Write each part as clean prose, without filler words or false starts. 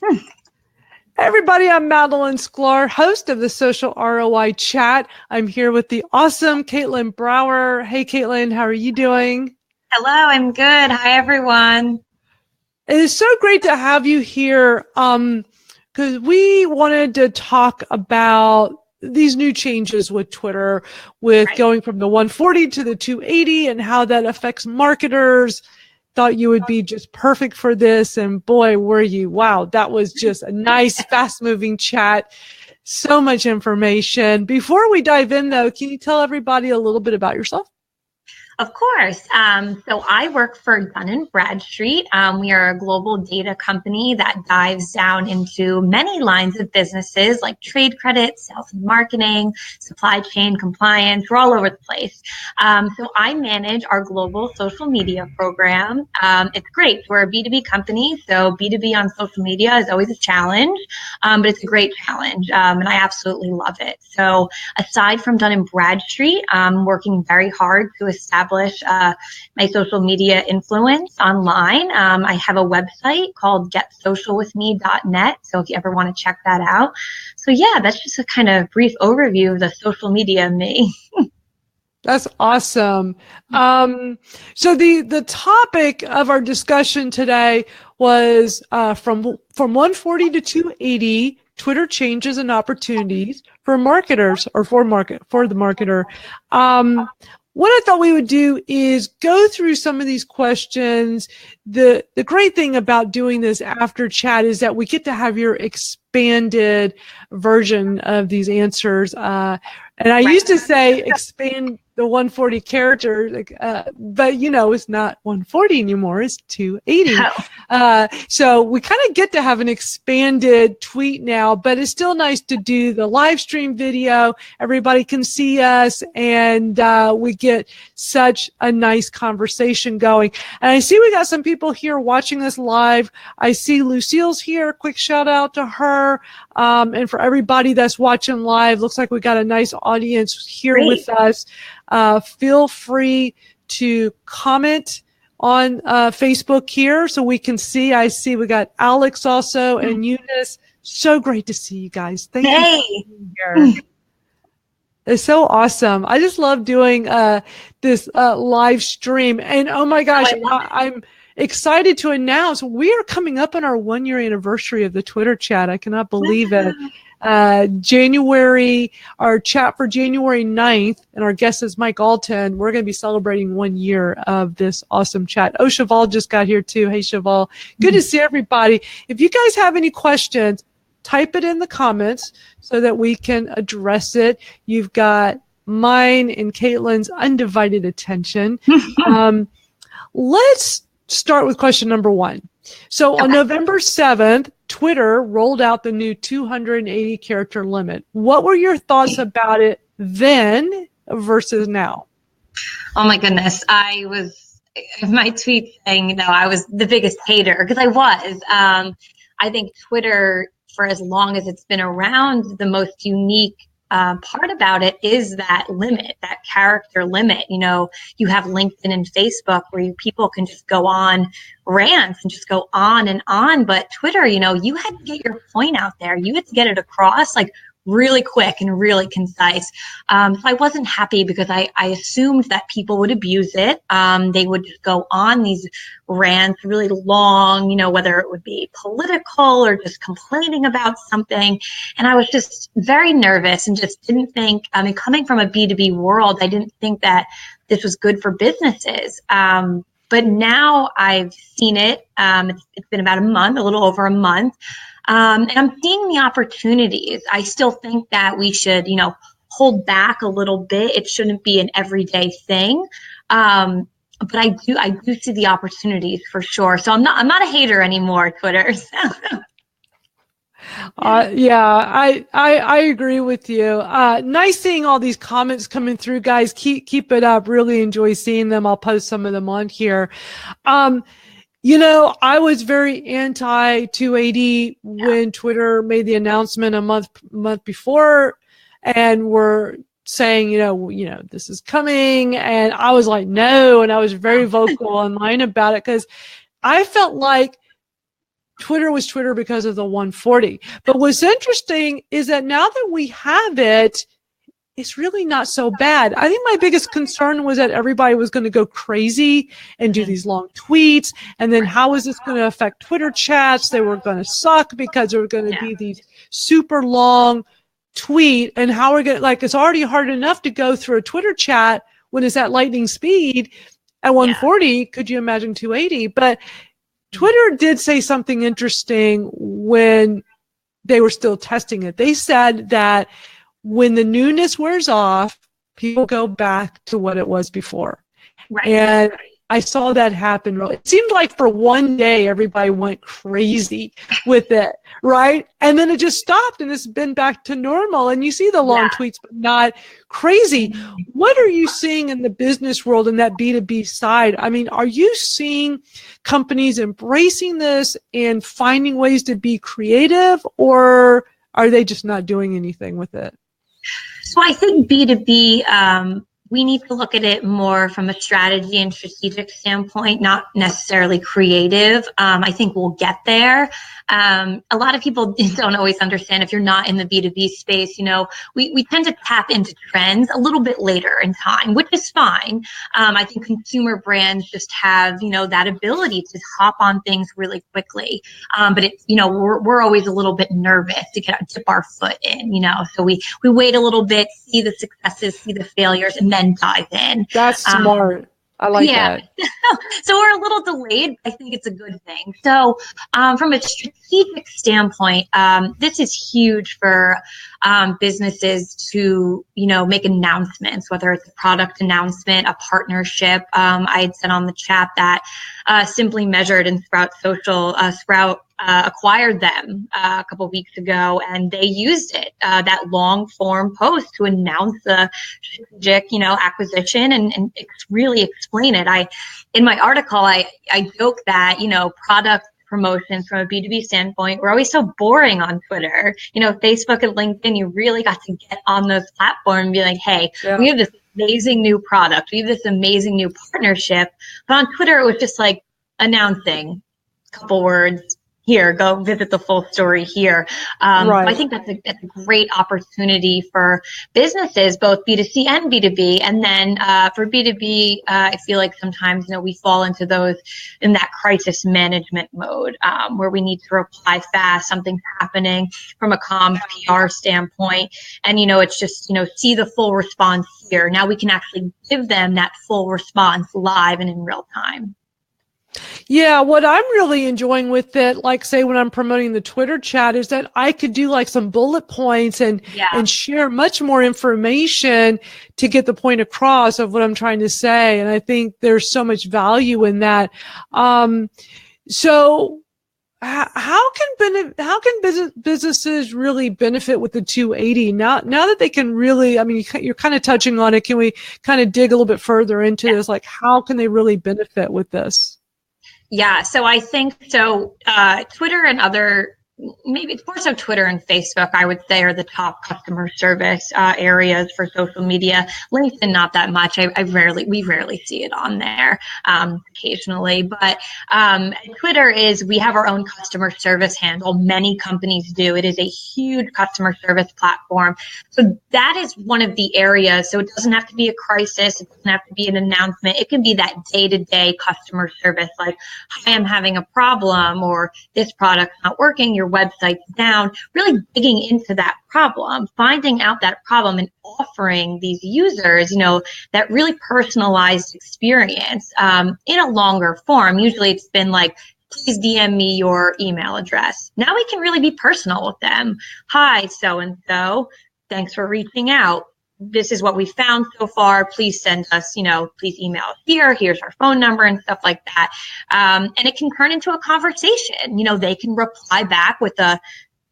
Hey everybody, I'm Madalyn Sklar, host of the Social ROI Chat. I'm here with the awesome Katelyn Brower. Hey Katelyn, how are you doing? Hello, I'm good. Hi everyone. It is so great to have you here because we wanted to talk about these new changes with Twitter, with going from the 140 to the 280 and how that affects marketers. Thought you would be just perfect for this. And boy, were you. Wow, that was just a nice, fast moving chat. So much information. Before we dive in, though, can you tell everybody a little bit about yourself? Of course. So I work for Dun & Bradstreet. We are a global data company that dives down into many lines of businesses like trade credit, sales and marketing, supply chain, compliance. We're all over the place. So I manage our global social media program. It's great. We're a B2B company, so B2B on social media is always a challenge, but it's a great challenge, and I absolutely love it. So aside from Dun & Bradstreet, I'm working very hard to establish my social media influence online. I have a website called getsocialwithme.net. So if you ever want to check that out. So yeah, that's just a kind of brief overview of the social media of me. That's awesome. So the topic of our discussion today was from 140 to 280, Twitter changes and opportunities for marketers or for the marketer. What I thought we would do is go through some of these questions. The great thing about doing this after chat is that we get to have your expanded version of these answers. And I used to say expand the 140 characters, but it's not 140 anymore, it's 280. So we kind of get to have an expanded tweet now, but it's still nice to do the live stream video. Everybody can see us, and we get such a nice conversation going. And I see we got some people here watching us live. I see Lucille's here. Quick shout out to her. And for everybody that's watching live, looks like we got a nice audience here with us. Feel free to comment on Facebook here so we can see. I see we got Alex also and Eunice. So great to see you guys. Thank you for being here. It's so awesome. I just love doing this live stream. And oh my gosh, I'm excited to announce we are coming up on our 1-year anniversary of the Twitter chat. I cannot believe it. Our chat for January 9th, and our guest is Mike Alton. We're going to be celebrating 1 year of this awesome chat. Oh, Cheval just got here too. Hey, Cheval. Good to see everybody. If you guys have any questions, type it in the comments so that we can address it. You've got mine and Katelyn's undivided attention. Let's start with question number 1. So on November 7th, Twitter rolled out the new 280 character limit. What were your thoughts about it then versus now? Oh my goodness. I was, my tweet saying, I was the biggest hater because I was. I think Twitter, for as long as it's been around, the most unique part about it is that limit, that character limit. You have LinkedIn and Facebook where people can just go on rants and just go on and on. But Twitter, you had to get your point out there. You had to get it across like really quick and really concise. So I wasn't happy because I assumed that people would abuse it. They would just go on these rants really long, whether it would be political or just complaining about something. And I was just very nervous and just didn't think, coming from a B2B world, I didn't think that this was good for businesses. But now I've seen it. It's been about a little over a month. And I'm seeing the opportunities. I still think that we should, hold back a little bit. It shouldn't be an everyday thing. But I do see the opportunities for sure. So I'm not a hater anymore, Twitter. Yeah, I agree with you. Nice seeing all these comments coming through, guys. Keep it up. Really enjoy seeing them. I'll post some of them on here. I was very anti 280 when Twitter made the announcement a month before, and were saying, this is coming. And I was like, no. And I was very vocal online about it because I felt like Twitter was Twitter because of the 140. But what's interesting is that now that we have it, it's really not so bad. I think my biggest concern was that everybody was going to go crazy and do these long tweets. And then how is this going to affect Twitter chats? They were going to suck because there were going to be these super long tweet. And how we're going to, like, it's already hard enough to go through a Twitter chat when it's at lightning speed at 140. Could you imagine 280? But Twitter did say something interesting when they were still testing it. They said that when the newness wears off, people go back to what it was before. Right. And I saw that happen. It seemed like for one day, everybody went crazy with it, right? And then it just stopped and it's been back to normal. And you see the long tweets, but not crazy. What are you seeing in the business world in that B2B side? I mean, are you seeing companies embracing this and finding ways to be creative, or are they just not doing anything with it? So I think B2B, we need to look at it more from a strategy and strategic standpoint, not necessarily creative. I think we'll get there. A lot of people don't always understand, if you're not in the B2B space, you know, we tend to tap into trends a little bit later in time, which is fine. I think consumer brands just have, you know, that ability to hop on things really quickly. But it's, you know, we're always a little bit nervous to dip our foot in, you know, so we wait a little bit, see the successes, see the failures, and then dive in. That's smart. I like that. So we're a little delayed. I think it's a good thing. So from a strategic standpoint, this is huge for businesses to, you know, make announcements, whether it's a product announcement, a partnership. I had said on the chat that Simply Measured and Sprout acquired them a couple of weeks ago, and they used it, that long form post, to announce the strategic, you know, acquisition and really explain it. In my article, I joke that, you know, product promotions from a B2B standpoint were always so boring on Twitter. You know, Facebook and LinkedIn, you really got to get on those platforms and be like, hey, we have this amazing new product. We have this amazing new partnership. But on Twitter, it was just like announcing a couple words. Here, go visit the full story here. I think that's a great opportunity for businesses, both B2C and B2B. And then for B2B, I feel like sometimes, you know, we fall into in that crisis management mode, where we need to reply fast, something's happening from a comms PR standpoint. And, you know, it's just, you know, see the full response here. Now we can actually give them that full response live and in real time. Yeah, what I'm really enjoying with it, like say when I'm promoting the Twitter chat, is that I could do like some bullet points and share much more information to get the point across of what I'm trying to say. And I think there's so much value in that. So how can businesses really benefit with the 280 now that they can really, I mean, you're kind of touching on it. Can we kind of dig a little bit further into this? Like, how can they really benefit with this? Yeah, so I think Twitter and other, maybe it's more so Twitter and Facebook, I would say, are the top customer service areas for social media. LinkedIn, not that much. We rarely see it on there, occasionally. But Twitter we have our own customer service handle. Many companies do. It is a huge customer service platform. So that is one of the areas. So it doesn't have to be a crisis. It doesn't have to be an announcement. It can be that day-to-day customer service, like, hi, I'm having a problem, or this product's not working, your website's down. Really digging into that problem, finding out that problem, and offering these users, you know, that really personalized experience in a longer form. Usually it's been like, please DM me your email address. Now we can really be personal with them. Hi, so-and-so. Thanks for reaching out. This is what we found so far. Please send us, you know, please email us here. Here's our phone number and stuff like that. And it can turn into a conversation. You know, they can reply back with a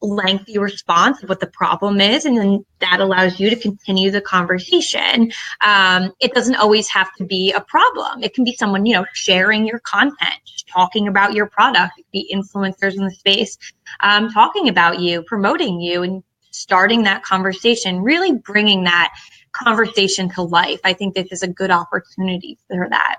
lengthy response of what the problem is, and then that allows you to continue the conversation. It doesn't always have to be a problem. It can be someone, you know, sharing your content, talking about your product. It could be influencers in the space talking about you, promoting you, and starting that conversation, really bringing that conversation to life. I think this is a good opportunity for that.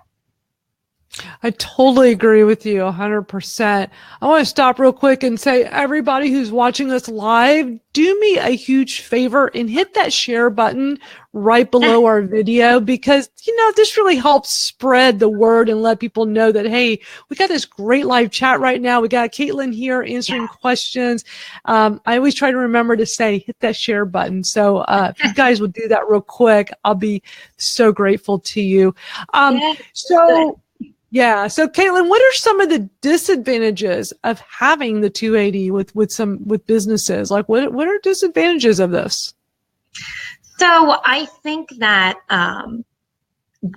I totally agree with you 100%. I want to stop real quick and say, everybody who's watching us live, do me a huge favor and hit that share button right below our video, because, this really helps spread the word and let people know that, hey, we got this great live chat right now. We got Katelyn here answering questions. I always try to remember to say, hit that share button. So if you guys would do that real quick, I'll be so grateful to you. Yeah. So Katelyn, what are some of the disadvantages of having the 280 with businesses? Like what are disadvantages of this? So I think that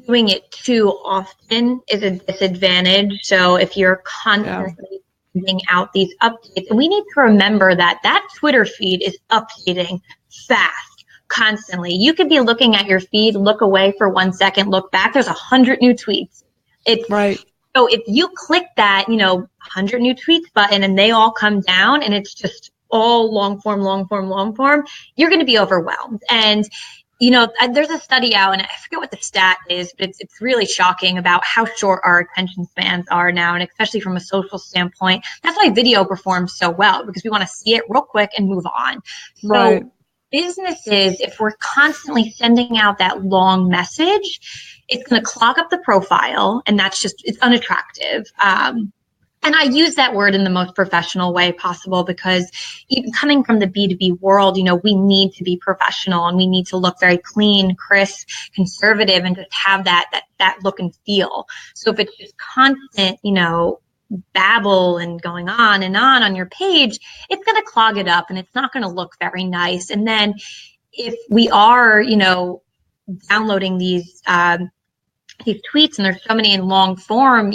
doing it too often is a disadvantage. So if you're constantly sending out these updates, and we need to remember that Twitter feed is updating fast, constantly. You could be looking at your feed, look away for 1 second, look back, there's 100 new tweets. It's right. So if you click that, 100 new tweets button and they all come down and it's just all long form, you're going to be overwhelmed. And, there's a study out, and I forget what the stat is, but it's really shocking about how short our attention spans are now. And especially from a social standpoint, that's why video performs so well, because we want to see it real quick and move on. So businesses, if we're constantly sending out that long message, it's going to clog up the profile, and it's unattractive. And I use that word in the most professional way possible, because even coming from the B2B world, we need to be professional and we need to look very clean, crisp, conservative, and just have that look and feel. So if it's just constant, babble and going on your page, it's going to clog it up and it's not going to look very nice. And then if we are, downloading these tweets, and there's so many in long form,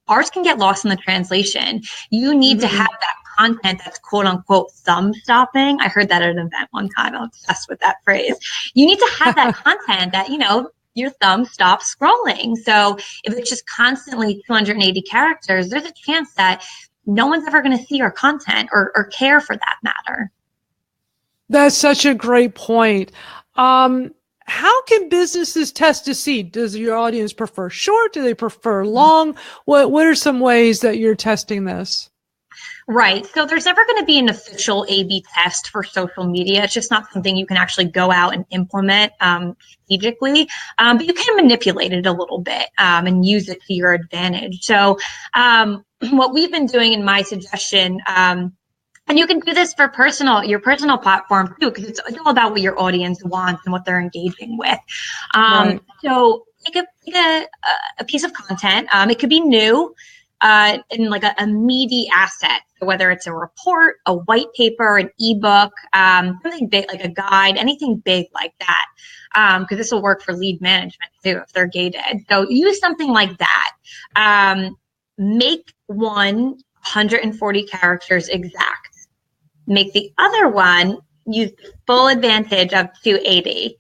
ours can get lost in the translation. You need to have that content that's quote unquote thumb stopping. I heard that at an event one time. I'm obsessed with that phrase. You need to have that content that, your thumb stops scrolling. So if it's just constantly 280 characters, there's a chance that no one's ever going to see your content or care for that matter. That's such a great point. How can businesses test to see? Does your audience prefer short? Do they prefer long? What are some ways that you're testing this? Right. So there's never going to be an official A/B test for social media. It's just not something you can actually go out and implement strategically, but you can manipulate it a little bit and use it to your advantage. So what we've been doing, in my suggestion, and you can do this for your personal platform too, because it's all about what your audience wants and what they're engaging with. So take a piece of content. It could be new, in like a meaty asset. So whether it's a report, a white paper, an ebook, something big like a guide, anything big like that, because this will work for lead management too if they're gated. So use something like that. Make one 140 characters exact. Make the other one use the full advantage of 280.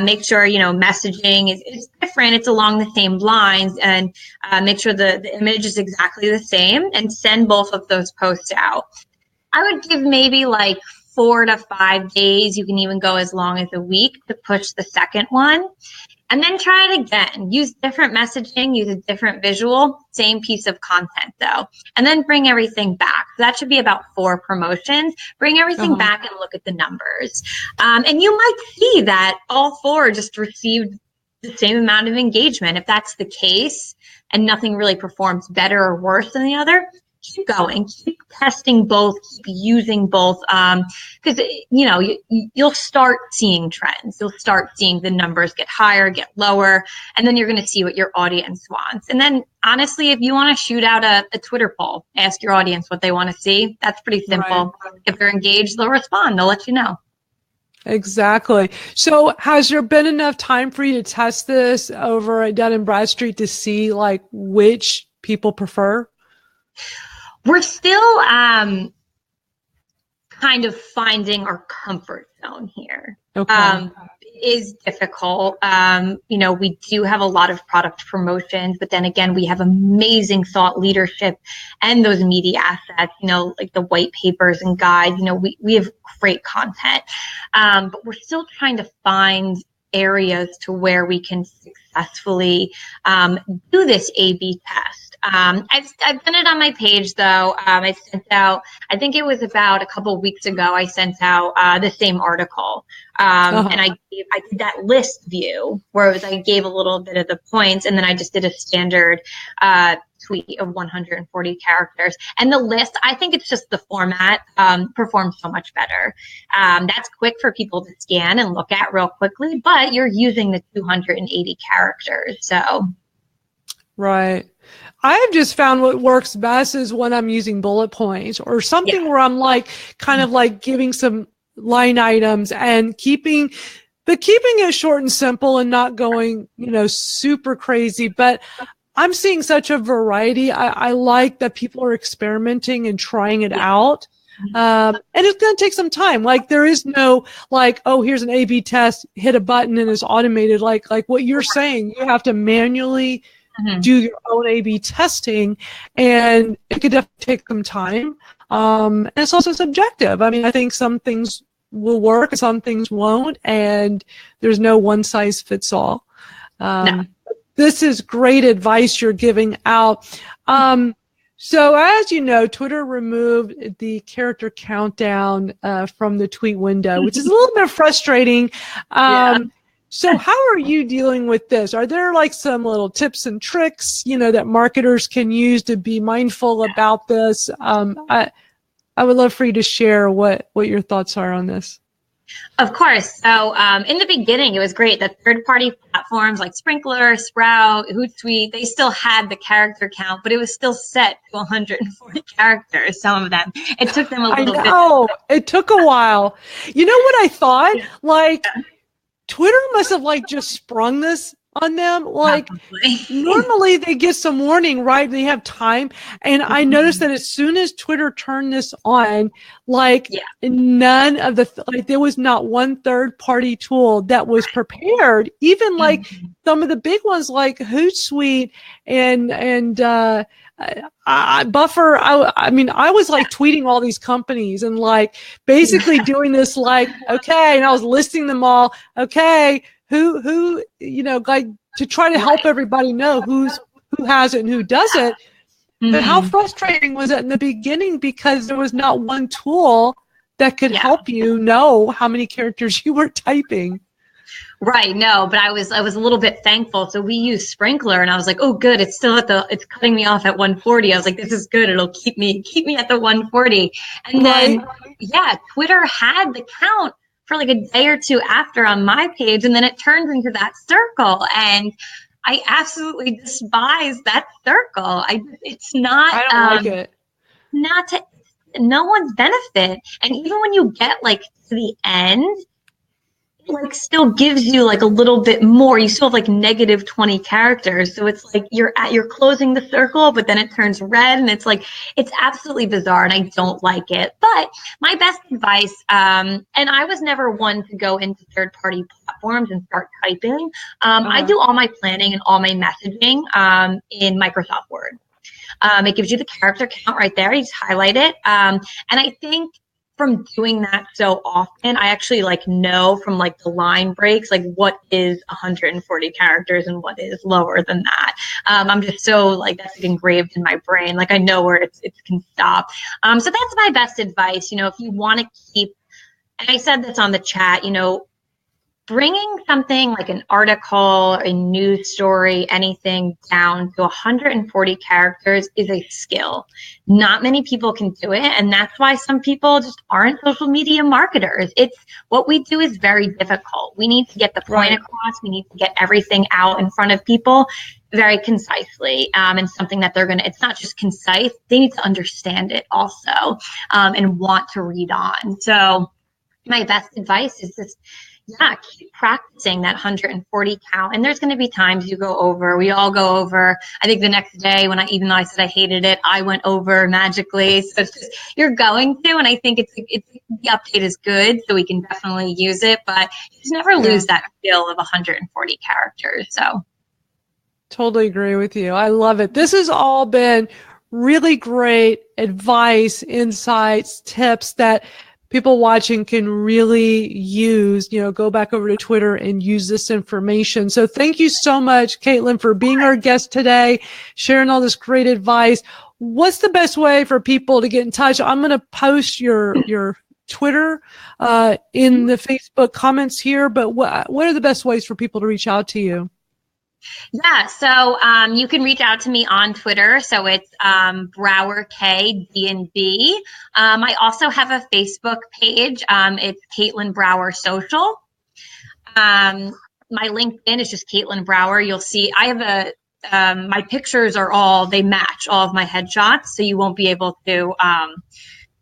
Make sure, messaging is different. It's along the same lines, and make sure the image is exactly the same, and send both of those posts out. I would give maybe like 4 to 5 days. You can even go as long as a week to push the second one. And then try it again. Use different messaging, use a different visual, same piece of content though. And then bring everything back. So that should be about 4 promotions. Bring everything back and look at the numbers. And you might see that all 4 just received the same amount of engagement. If that's the case and nothing really performs better or worse than the other, keep going, keep testing both, keep using both, because you'll start seeing trends. You'll start seeing the numbers get higher, get lower, and then you're going to see what your audience wants. And then honestly, if you want to shoot out a Twitter poll, ask your audience what they want to see. That's pretty simple. Right. If they're engaged, they'll respond. They'll let you know. Exactly. So has there been enough time for you to test this over at Dun & Bradstreet to see like which people prefer? We're still kind of finding our comfort zone here. Okay. It is difficult. We do have a lot of product promotions, but then again, we have amazing thought leadership and those media assets, like the white papers and guides. We have great content, but we're still trying to find areas to where we can successfully do this A/B test. I've done it on my page, though. I sent out, I think it was about a couple of weeks ago, I sent out the same article. And I did that list view where it was, I gave a little bit of the points, and then I just did a standard tweet of 140 characters. And the list, I think it's just the format performs so much better. That's quick for people to scan and look at real quickly, but you're using the 280 characters. So. Right. I've just found what works best is when I'm using bullet points or something where I'm like, kind of like giving some line items and keeping it short and simple and not going, super crazy. But I'm seeing such a variety. I like that people are experimenting and trying it out. And it's going to take some time. Like there is no like, oh, here's an A/B test, hit a button and it's automated. Like what you're saying, you have to manually do your own A/B testing, and it could definitely take some time. And it's also subjective. I mean, I think some things will work and some things won't, and there's no one size fits all. No. This is great advice you're giving out. So as you know, Twitter removed the character countdown from the tweet window, which is a little bit frustrating. So how are you dealing with this? Are there like some little tips and tricks, that marketers can use to be mindful about this? I would love for you to share what your thoughts are on this. Of course. So in the beginning, it was great that third-party platforms like Sprinkler, Sprout, Hootsuite, they still had the character count, but it was still set to 140 characters, some of them. It took them a little bit. Oh, it took a while. You know what I thought? Like, Twitter must have like just sprung this on them. Like normally they get some warning, right? They have time. And I noticed that as soon as Twitter turned this on, like none of there was not one third party tool that was prepared. Even like some of the big ones like Hootsuite and Buffer. I mean, I was like tweeting all these companies and like basically doing this like, okay. And I was listing them all. Okay. Who, like to try to help everybody know who has it and who doesn't. But how frustrating was it in the beginning because there was not one tool that could help you know how many characters you were typing. Right. No, but I was a little bit thankful. So we use Sprinkler and I was like, oh, good. It's still it's cutting me off at 140. I was like, this is good. It'll keep me at the 140. And then, Twitter had the count for like a day or two after on my page. And then it turns into that circle. And I absolutely despise that circle. It's not, I don't like it. Not to no one's benefit. And even when you get like to the end, it like still gives you like a little bit more. You still have like negative 20 characters. So it's like you're closing the circle, but then it turns red and it's like, it's absolutely bizarre and I don't like it. But my best advice, and I was never one to go into third-party platforms and start typing. I do all my planning and all my messaging in Microsoft Word. It gives you the character count right there. You just highlight it. And I think from doing that so often, I actually like know from like the line breaks, like what is 140 characters and what is lower than that. I'm just so like that's like engraved in my brain. Like I know where it can stop. So that's my best advice. If you want to keep, and I said this on the chat, bringing something like an article, a news story, anything down to 140 characters is a skill. Not many people can do it. And that's why some people just aren't social media marketers. It's what we do is very difficult. We need to get the point across. We need to get everything out in front of people very concisely, and something that it's not just concise. They need to understand it also, and want to read on. So my best advice is just, keep practicing that 140 count. And there's going to be times you go over. We all go over. I think the next day even though I said I hated it, I went over magically. So it's just, you're going to, and I think it's the update is good, so we can definitely use it, but you just never lose that skill of 140 characters. So. Totally agree with you. I love it. This has all been really great advice, insights, tips that people watching can really use, go back over to Twitter and use this information. So thank you so much, Katelyn, for being our guest today, sharing all this great advice. What's the best way for people to get in touch? I'm going to post your Twitter in the Facebook comments here, but what are the best ways for people to reach out to you? Yeah, so you can reach out to me on Twitter. So it's Brower K DNB. I also have a Facebook page. It's Katelyn Brower Social. My LinkedIn is just Katelyn Brower. You'll see I have my pictures they match all of my headshots, so you won't be able to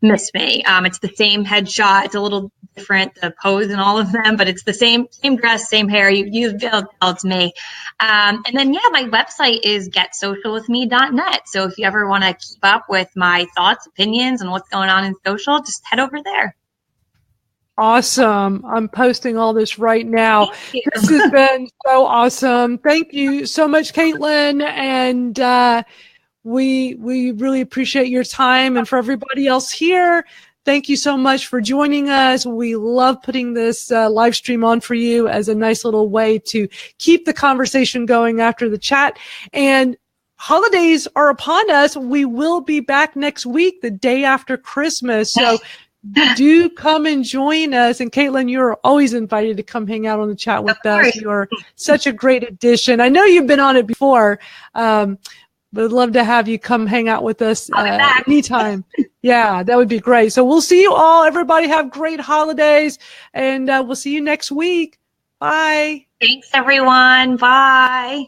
miss me. It's the same headshot. It's a little different, the pose in all of them, but it's the same dress, same hair. You'll be able to tell it's me. And then, my website is getsocialwithme.net. So if you ever want to keep up with my thoughts, opinions, and what's going on in social, just head over there. Awesome. I'm posting all this right now. This has been so awesome. Thank you so much, Katelyn. And we really appreciate your time. And for everybody else here, thank you so much for joining us. We love putting this live stream on for you as a nice little way to keep the conversation going after the chat. And holidays are upon us. We will be back next week, the day after Christmas. So do come and join us. And Katelyn, you're always invited to come hang out on the chat with us. You're such a great addition. I know you've been on it before, but I'd love to have you come hang out with us anytime. Yeah, that would be great. So we'll see you all. Everybody have great holidays, and we'll see you next week. Bye. Thanks, everyone. Bye.